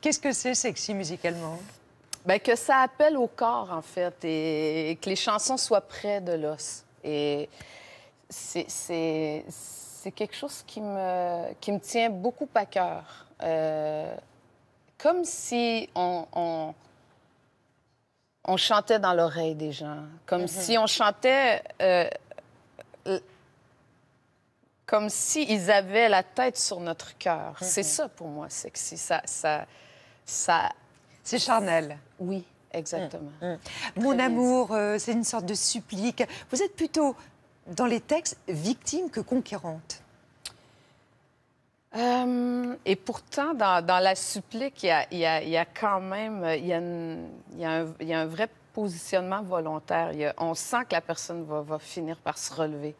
Qu'est-ce que c'est sexy musicalement? Bien, que ça appelle au corps, en fait, et que les chansons soient près de l'os. Et c'est quelque chose qui me tient beaucoup à cœur. Comme si on chantait dans l'oreille des gens, comme si on chantait... comme s'ils avaient la tête sur notre cœur. C'est ça, pour moi, sexy. Ça... C'est charnel. Oui, exactement. Mon amour, c'est une sorte de supplique. Vous êtes plutôt, dans les textes, victime que conquérante. Et pourtant, dans la supplique, il y a quand même... Il y a un vrai positionnement volontaire. On sent que la personne va finir par se relever.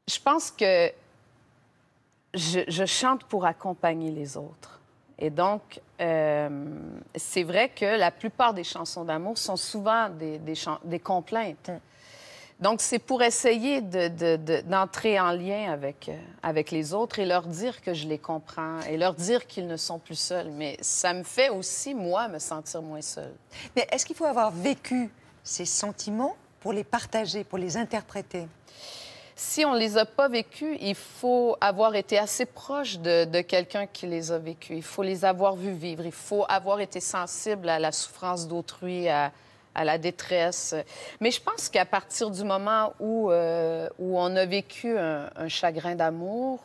Je pense que je chante pour accompagner les autres. Et donc, c'est vrai que la plupart des chansons d'amour sont souvent des complaintes. Donc, c'est pour essayer d'entrer en lien avec les autres et leur dire que je les comprends et leur dire qu'ils ne sont plus seuls. Mais ça me fait aussi, moi, me sentir moins seule. Mais est-ce qu'il faut avoir vécu ces sentiments pour les partager, pour les interpréter? Si on ne les a pas vécus, il faut avoir été assez proche de quelqu'un qui les a vécus. Il faut les avoir vus vivre. Il faut avoir été sensible à la souffrance d'autrui, à la détresse. Mais je pense qu'à partir du moment où on a vécu un chagrin d'amour,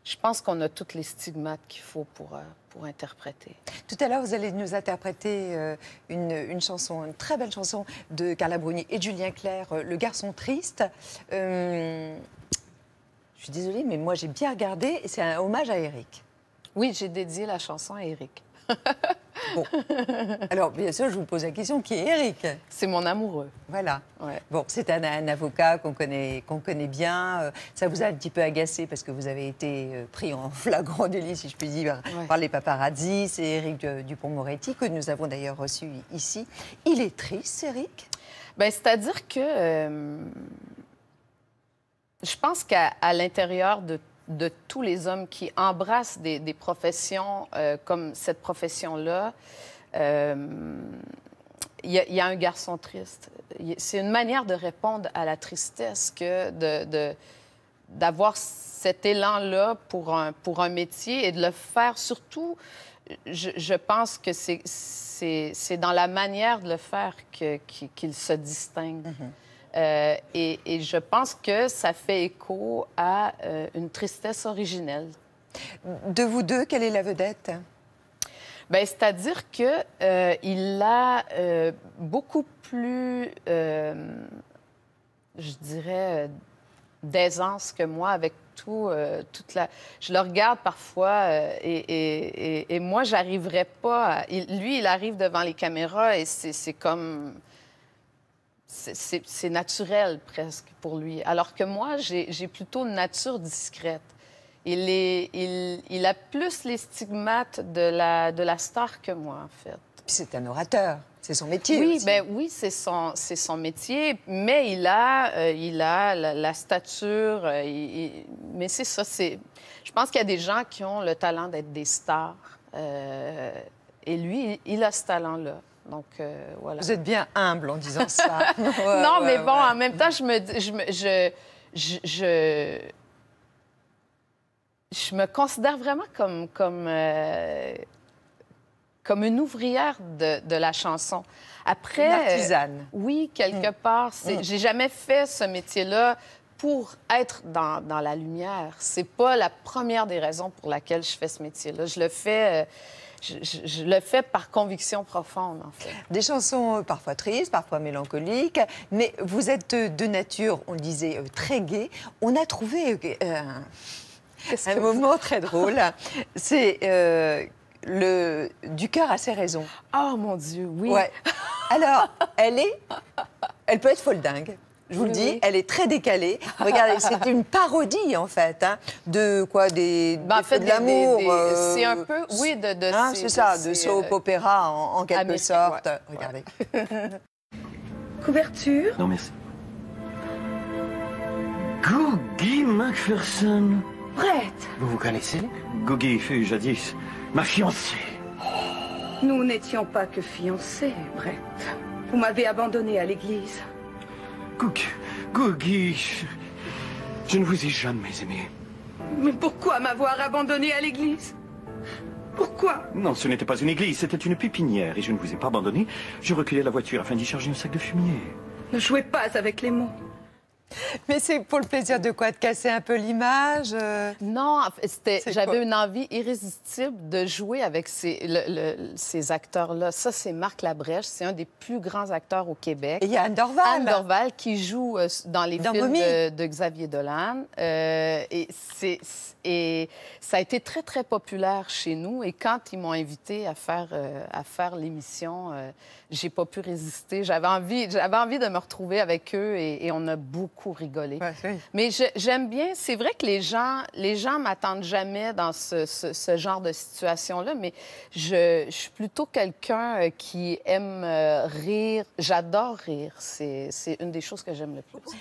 je pense qu'on a tous les stigmates qu'il faut pour interpréter. Tout à l'heure, vous allez nous interpréter une chanson, une très belle chanson de Carla Bruni et de Julien Clerc, Le garçon triste. Je suis désolée, mais moi, j'ai bien regardé et c'est un hommage à Éric. Oui, j'ai dédié la chanson à Éric. Bon. Alors, bien sûr, je vous pose la question, qui est Éric? C'est mon amoureux. Voilà. Ouais. Bon, c'est un avocat qu'on connaît bien. Ça vous a un petit peu agacé parce que vous avez été pris en flagrant délit, si je puis dire, par les paparazzi. C'est Éric Dupond-Moretti, que nous avons d'ailleurs reçu ici. Il est triste, Éric? Bien, c'est-à-dire que je pense qu'à l'intérieur de tous les hommes qui embrassent des professions comme cette profession-là, il y a un garçon triste. C'est une manière de répondre à la tristesse que d'avoir cet élan-là pour un métier et de le faire surtout, je pense que c'est dans la manière de le faire qu'il se distingue. Et je pense que ça fait écho à une tristesse originelle. De vous deux, quelle est la vedette? Bien, c'est-à-dire qu'il a beaucoup plus, je dirais, d'aisance que moi avec toute la... Je le regarde parfois et moi, j'arriverais pas... Lui, il arrive devant les caméras et c'est comme... C'est naturel presque pour lui. Alors que moi, j'ai plutôt une nature discrète. Il a plus les stigmates de la star que moi, en fait. Puis c'est un orateur, c'est son métier. Oui, aussi. ben oui, c'est son métier, mais il a la stature. Mais c'est ça, je pense qu'il y a des gens qui ont le talent d'être des stars. Et lui, il a ce talent-là. Donc, voilà. Vous êtes bien humble en disant ça. Non, mais bon, en même temps, je me considère vraiment comme une ouvrière de la chanson. Après, une artisane. Oui, quelque part. J'ai jamais fait ce métier-là pour être dans la lumière. C'est pas la première des raisons pour laquelle je fais ce métier-là. Je le fais... Je le fais par conviction profonde, en fait. Des chansons parfois tristes, parfois mélancoliques, mais vous êtes de nature, on le disait, très gai. On a trouvé un moment très drôle. C'est du cœur à ses raisons. Oh, mon Dieu, oui. Ouais. Alors, elle peut être folle dingue. Je vous le dis, elle est très décalée. Regardez, c'est une parodie, en fait, hein, de quoi, de l'amour. C'est un peu, oui, c'est ça, de soap opéra, en quelque sorte. Ouais. Regardez. Couverture? Non, merci. Googie Macpherson. Prête. Vous vous connaissez? Googie fut jadis Ma fiancée. Nous n'étions pas que fiancés, Brett. Vous m'avez abandonné à l'église. Googie, je ne vous ai jamais aimé. Mais pourquoi m'avoir abandonné à l'église? Pourquoi? Non, ce n'était pas une église, c'était une pépinière. Et je ne vous ai pas abandonné. Je reculais la voiture afin d'y charger un sac de fumier. Ne jouez pas avec les mots. Mais c'est pour le plaisir de quoi? De casser un peu l'image Non, j'avais quoi? une envie irrésistible de jouer avec ces acteurs-là. Ça, c'est Marc Labrèche. C'est un des plus grands acteurs au Québec. Et il y a Anne Dorval. Anne Dorval qui joue dans les films Mommy. de Xavier Dolan. Et ça a été très, très populaire chez nous. Et quand ils m'ont invité à faire l'émission, j'ai pas pu résister. J'avais envie de me retrouver avec eux et on a beaucoup rigolé. Ouais, oui. Mais j'aime bien. C'est vrai que les gens m'attendent jamais dans ce genre de situation-là, mais je suis plutôt quelqu'un qui aime rire. J'adore rire. C'est une des choses que j'aime le plus.